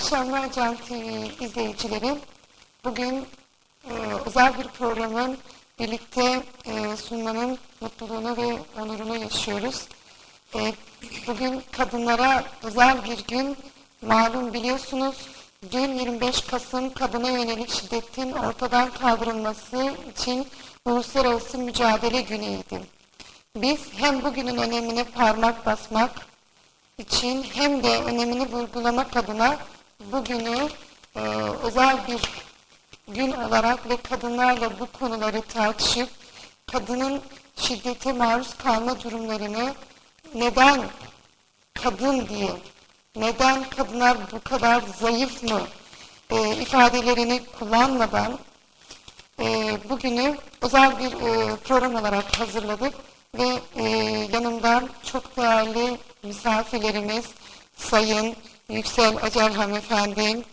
akşamlar Can TV izleyicileri. Bugün özel bir programın birlikte sunmanın mutluluğunu ve onurunu yaşıyoruz. Bugün kadınlara özel bir gün. Malum biliyorsunuz dün 25 Kasım kadına yönelik şiddetin ortadan kaldırılması için Uluslararası Mücadele Günü'ydü. Biz hem bugünün önemine parmak basmak için hem de önemini vurgulamak adına bugünü özel bir gün olarak ve kadınlarla bu konuları tartışıp kadının şiddete maruz kalma durumlarını neden kadın diye, neden kadınlar bu kadar zayıf mı ifadelerini kullanmadan bugünü özel bir program olarak hazırladık ve yanımdan çok değerli misafirlerimiz Sayın Yüksel Acar hanımefendi,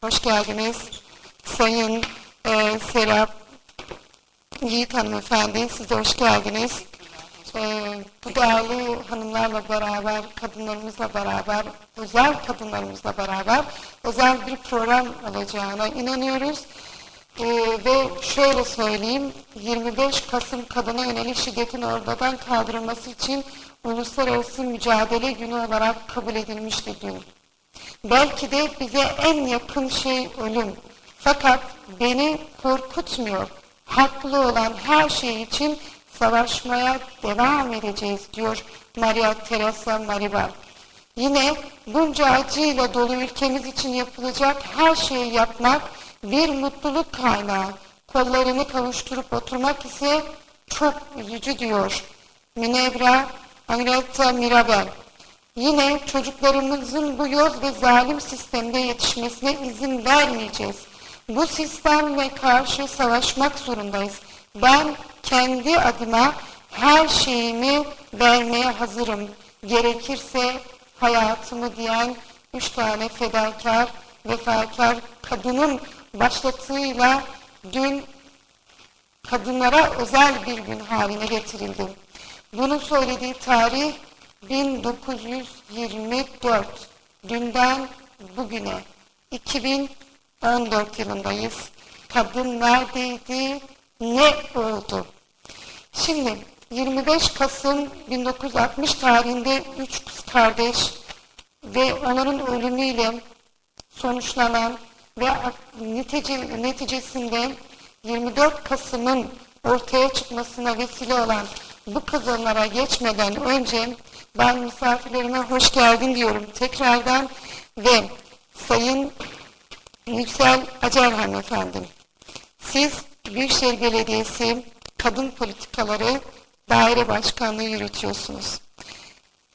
hoş geldiniz. Sayın Serap Yiğit hanımefendi, siz de hoş geldiniz. Bu değerli hanımlarla beraber, kadınlarımızla beraber, özel kadınlarımızla beraber özel bir program olacağına inanıyoruz. Ve şöyle söyleyeyim, 25 Kasım kadına yönelik şiddetin ortadan kaldırılması için Uluslararası Mücadele Günü olarak kabul edilmişti dün. Belki de bize en yakın şey ölüm. Fakat beni korkutmuyor. Haklı olan her şey için savaşmaya devam edeceğiz diyor Maria Teresa Maribel. Yine bunca acıyla dolu ülkemiz için yapılacak her şeyi yapmak bir mutluluk kaynağı. Kollarını kavuşturup oturmak ise çok üzücü diyor Minevra Henrietta Mirabel. Yine çocuklarımızın bu yoz ve zalim sistemde yetişmesine izin vermeyeceğiz. Bu sistemle karşı savaşmak zorundayız. Ben kendi adıma her şeyimi vermeye hazırım. Gerekirse hayatımı diyen 3 tane fedakar, vefakar kadının başlatığıyla dün kadınlara özel bir gün haline getirildi. Bunun söylediği tarih 1924. Dünden bugüne 2014 yılındayız. Kadın neredeydi? Ne oldu? Şimdi 25 Kasım 1960 tarihinde 3 kız kardeş ve onların ölümüyle sonuçlanan ve neticesinde 24 Kasım'ın ortaya çıkmasına vesile olan bu kazanlara geçmeden önce ben misafirlerime hoş geldin diyorum tekrardan ve Sayın Yüksel Acar hanımefendi. Siz Büyükşehir Belediyesi Kadın Politikaları Daire Başkanlığı yürütüyorsunuz.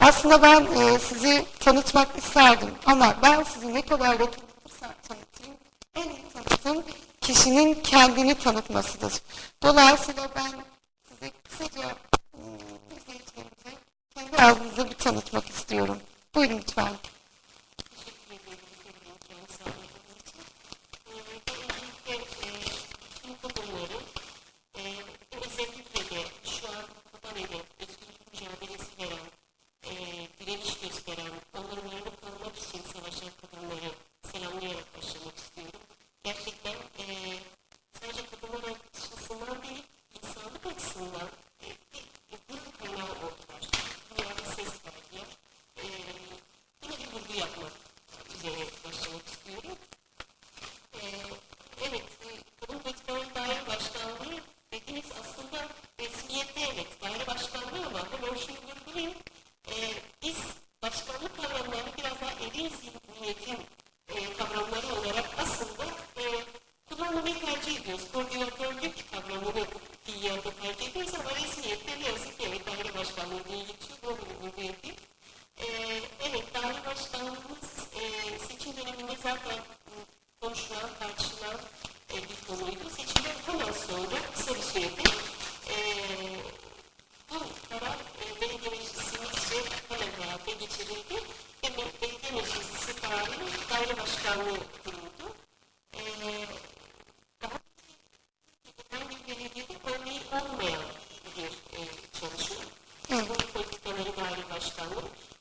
Aslında ben sizi tanıtmak isterdim ama ben sizi ne kadar da tanıtırsam tanıtayım, en iyi tanıtım kişinin kendini tanıtmasıdır. Dolayısıyla ben size kısaca izleyicilerimize kendi ağzınıza bir tanıtmak istiyorum. Buyurun lütfen.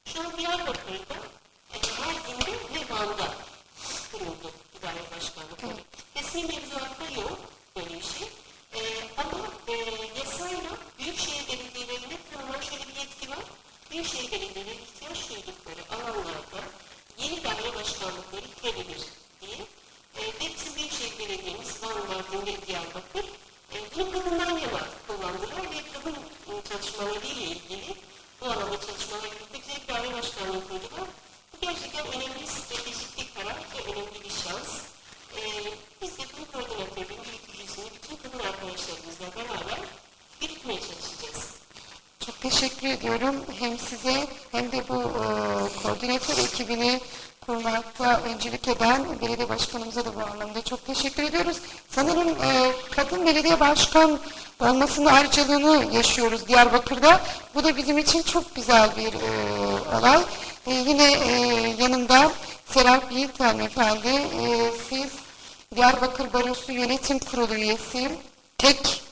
Şu an Diyarbakır'da, Mardin'de ve Van'da teşekkür ediyorum. Hem size hem de bu koordinatör ekibini kurmakta öncülük eden belediye başkanımıza da bu anlamda çok teşekkür ediyoruz. Sanırım kadın belediye başkan olmasının ayrıcalığını yaşıyoruz Diyarbakır'da. Bu da bizim için çok güzel bir olay. Yine yanımda Serap Yiğit hanımefendi, siz Diyarbakır Barosu Yönetim Kurulu üyesi, tek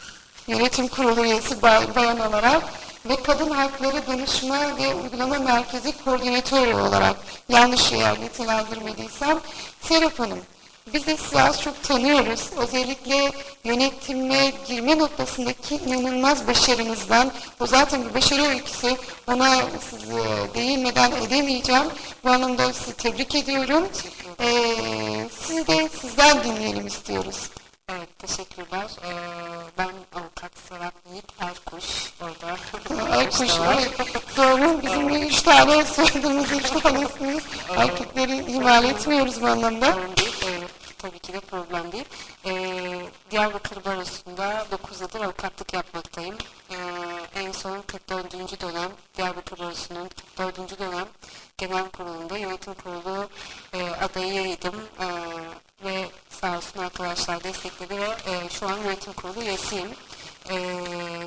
yönetim kurulu üyesi bayan olarak ve Kadın Hakları Danışma ve Uygulama Merkezi Koordinatörü olarak, yanlış eğer nitelendirmediysem. Serap Hanım, biz de sizi az çok tanıyoruz. Özellikle yönetime girme noktasındaki inanılmaz başarınızdan, o zaten bir başarı öyküsü, ona değinmeden edemeyeceğim. Bu anlamda sizi tebrik ediyorum. Sizi de sizden dinleyelim istiyoruz. Evet, teşekkürler. Ben avukat Serap Yiğit Erkuş orada. Erkuş, evet. Doğru. Bizim de 3 tane soyadımız, 3 tanesiniz. Erkekleri ihmal etmiyoruz bu anlamda. Sorun değil. Tabii ki de problem değil. Diyarbakır Barosu'nda 9 yıldır avukatlık yapmaktayım. En son 44. dönem Diyarbakır Barosu'nun 44. dönem genel kurulunda yönetim kurulu adayıydım ve sağ olsun arkadaşlar destekledi ve şu an yönetim kurulu üyesiyim.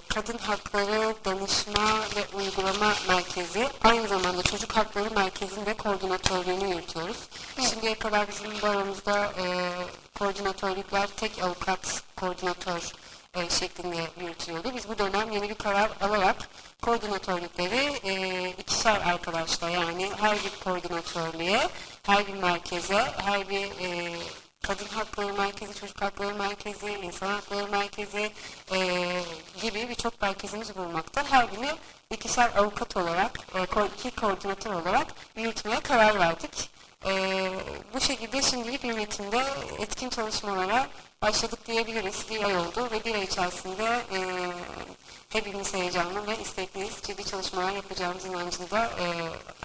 Kadın Hakları Danışma ve Uygulama Merkezi, aynı zamanda Çocuk Hakları Merkezi'nde koordinatörlüğünü yürütüyoruz. Şimdiye kadar bizim baromuzda koordinatörlükler tek avukat koordinatör şeklinde yürütülüyordu. Biz bu dönem yeni bir karar alarak koordinatörlükleri ikişer arkadaşla, yani her bir koordinatörlüğe, her bir merkeze, her bir Kadın Hakları Merkezi, Çocuk Hakları Merkezi, İnsan Hakları Merkezi gibi birçok merkezimiz bulunmakta. Her birini ikişer avukat olarak, iki koordinatör olarak yürütmeye karar verdik. Bu şekilde şimdilik yönetimde etkin çalışmalara başladık diyebiliriz. Bir ay oldu ve bir ay içerisinde hepimiz heyecanlı ve istekliyiz. Ciddi çalışmalar yapacağımız inancını da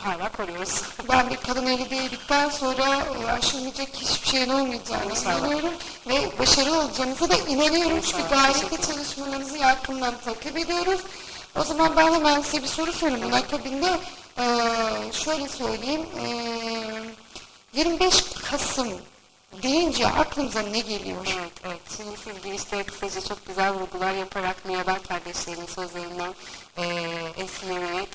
hala koruyoruz. Ben bir kadın eli değdikten sonra aşılmayacak hiçbir şeyin olmayacağını inanıyorum ve başarılı olacağınıza da inanıyorum. Çünkü gayretli çalışmalarınızı yakından takip ediyoruz. O zaman ben hemen size bir soru sorayım. Bunun akabinde şöyle söyleyeyim. 25 Kasım deyince aklımıza ne geliyor? Evet. Şimdi siz bir işte kısaca çok güzel vurgular yaparak Miyabel kardeşlerinin sözlerinden esinlenerek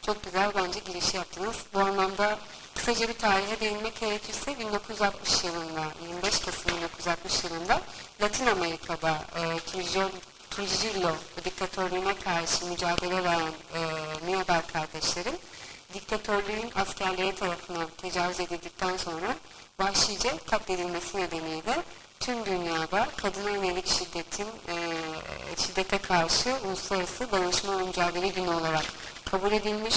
çok güzel bence giriş yaptınız. Bu anlamda kısaca bir tarihe değinmek gerekirse 1960 yılında, 25 Kasım 1960 yılında Latin Amerika'da Trujillo diktatörlüğüne karşı mücadele veren Miyabel kardeşlerin diktatörlüğün askerleri tarafından tecavüz edildikten sonra vahşice katledilmesi nedeniyle tüm dünyada kadına yönelik şiddete karşı Uluslararası Dayanışma ve Mücadele Günü olarak kabul edilmiş.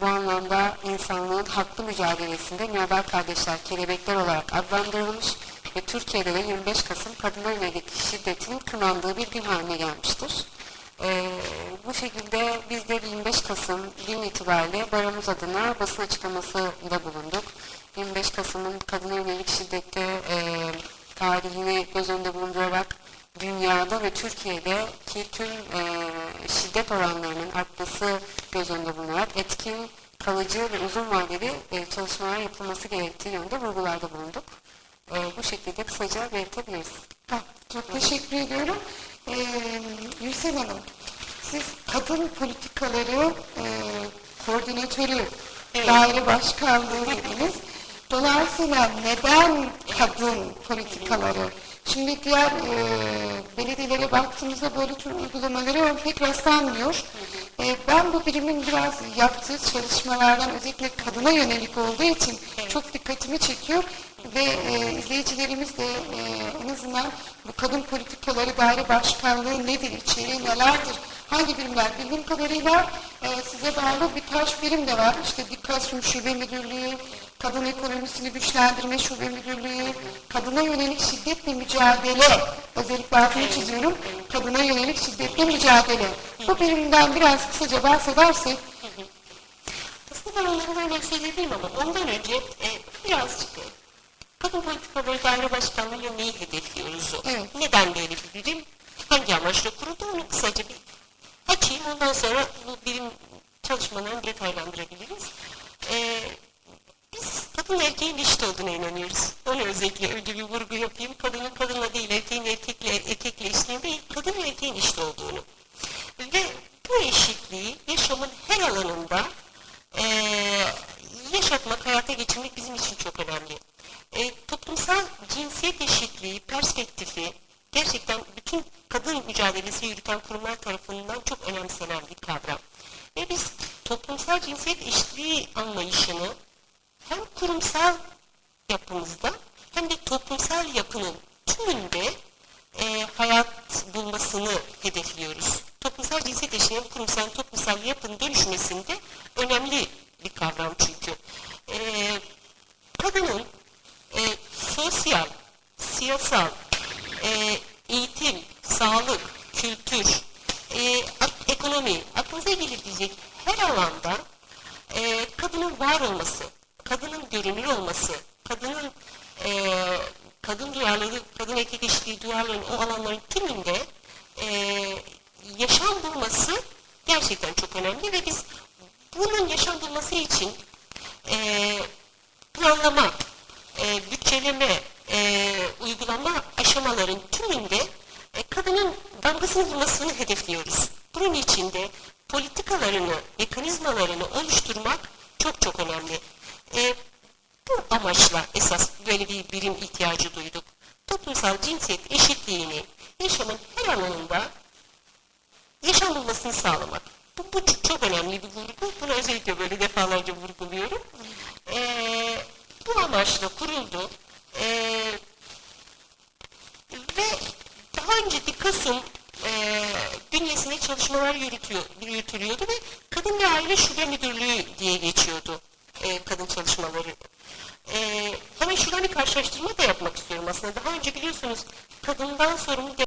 Bu anlamda insanlığın haklı mücadelesinde Miyabel kardeşler kelebekler olarak adlandırılmış ve Türkiye'de de 25 Kasım kadına yönelik şiddetin kınandığı bir gün haline gelmiştir. Bu şekilde biz de 25 Kasım gün itibariyle baromuz adına basın açıklamasında bulunduk. 25 Kasım'ın kadına yönelik şiddette tarihini göz önünde bulundurarak dünyada ve Türkiye'deki tüm şiddet oranlarının artması göz önünde bulunarak etkin, kalıcı ve uzun vadeli çalışmalar yapılması gerektiği yönde vurgularda bulunduk. Bu şekilde kısaca belirtebiliriz. Çok teşekkür ediyorum. Yüksel Hanım, siz kadın politikaları koordinatörü, daire başkanlığı dediniz. Dolayısıyla neden kadın politikaları? Şimdi diğer belediyelere baktığımızda böyle tür uygulamaları pek rastlanmıyor. Ben bu birimin biraz yaptığı çalışmalardan özellikle kadına yönelik olduğu için çok dikkatimi çekiyor ve izleyicilerimiz de en azından bu kadın politikaları daire başkanlığı nedir, içeriği nelerdir, hangi birimler? Bildiğim kadarıyla size bağlı birkaç birim de var. İşte Dikkasyum Şube Müdürlüğü, Kadın Ekonomisini Güçlendirme Şube Müdürlüğü, Kadına Yönelik Şiddetle Mücadele, özellikle altını çiziyorum, Kadına Yönelik Şiddetle Mücadele. Bu birimden biraz kısaca bahsedersek. Aslında ben onlardan bahsedeyim ama ondan önce birazcık kadın politikaları daire başkanlığı neyi hedefliyoruz? Evet. Neden böyle bir birim? Hangi amaçla kuruldu? Onu kısaca bir açayım, ondan sonra bu bilim çalışmalarını detaylandırabiliriz. Biz kadın erkeğin eşit olduğuna inanıyoruz. Onu özellikle önce bir vurgu yapayım. Kadının kadınla değil, erkeğin erkekle eşitliği değil, kadın ve erkeğin eşit olduğunu. Ve bu eşitliği yaşamın her alanında yaşatmak, hayata geçirmek bizim için çok önemli. Toplumsal cinsiyet eşitliği perspektifi gerçekten bütün kadın mücadelesi yürüten kurumlar tarafından çok önemsenen bir kavram. Ve biz toplumsal cinsiyet eşitliği anlayışını hem kurumsal yapımızda hem de toplumsal yapının tümünde hayat bulmasını hedefliyoruz. Toplumsal cinsiyet eşitliği kurumsal toplumsal yapının dönüşmesinde önemli bir kavram çünkü. Kadının sosyal, siyasal, eğitim, sağlık, kültür, ekonomi, aklınıza gelebilecek her alanda kadının var olması, kadının görünür olması, kadının kadın duyarlılığı, kadın erkek eşitliği duyarlılığının o alanların tümünde yaşam bulması gerçekten çok önemli ve biz bunun yaşam bulması için planlama, bütçeleme, uygulama aşamaların tümünde kadının damgasını vurmasını hedefliyoruz. Bunun için de politikalarını, mekanizmalarını oluşturmak çok çok önemli. Bu amaçla esas böyle bir birim ihtiyacı duyduk. Toplumsal cinsiyet eşitliğini yaşamın her alanında yaşam bulmasını sağlamak. Bu çok önemli bir vurgu. Bunu özellikle böyle defalarca vurguluyorum. Bu amaçla kuruldu. Ve daha önce Dikas'ın bünyesinde çalışmalar yürütülüyordu ve Kadın ve Aile Şube Müdürlüğü diye geçiyordu kadın çalışmaları. Hemen şuradan bir karşılaştırma da yapmak istiyorum aslında. Daha önce biliyorsunuz kadından sorumlu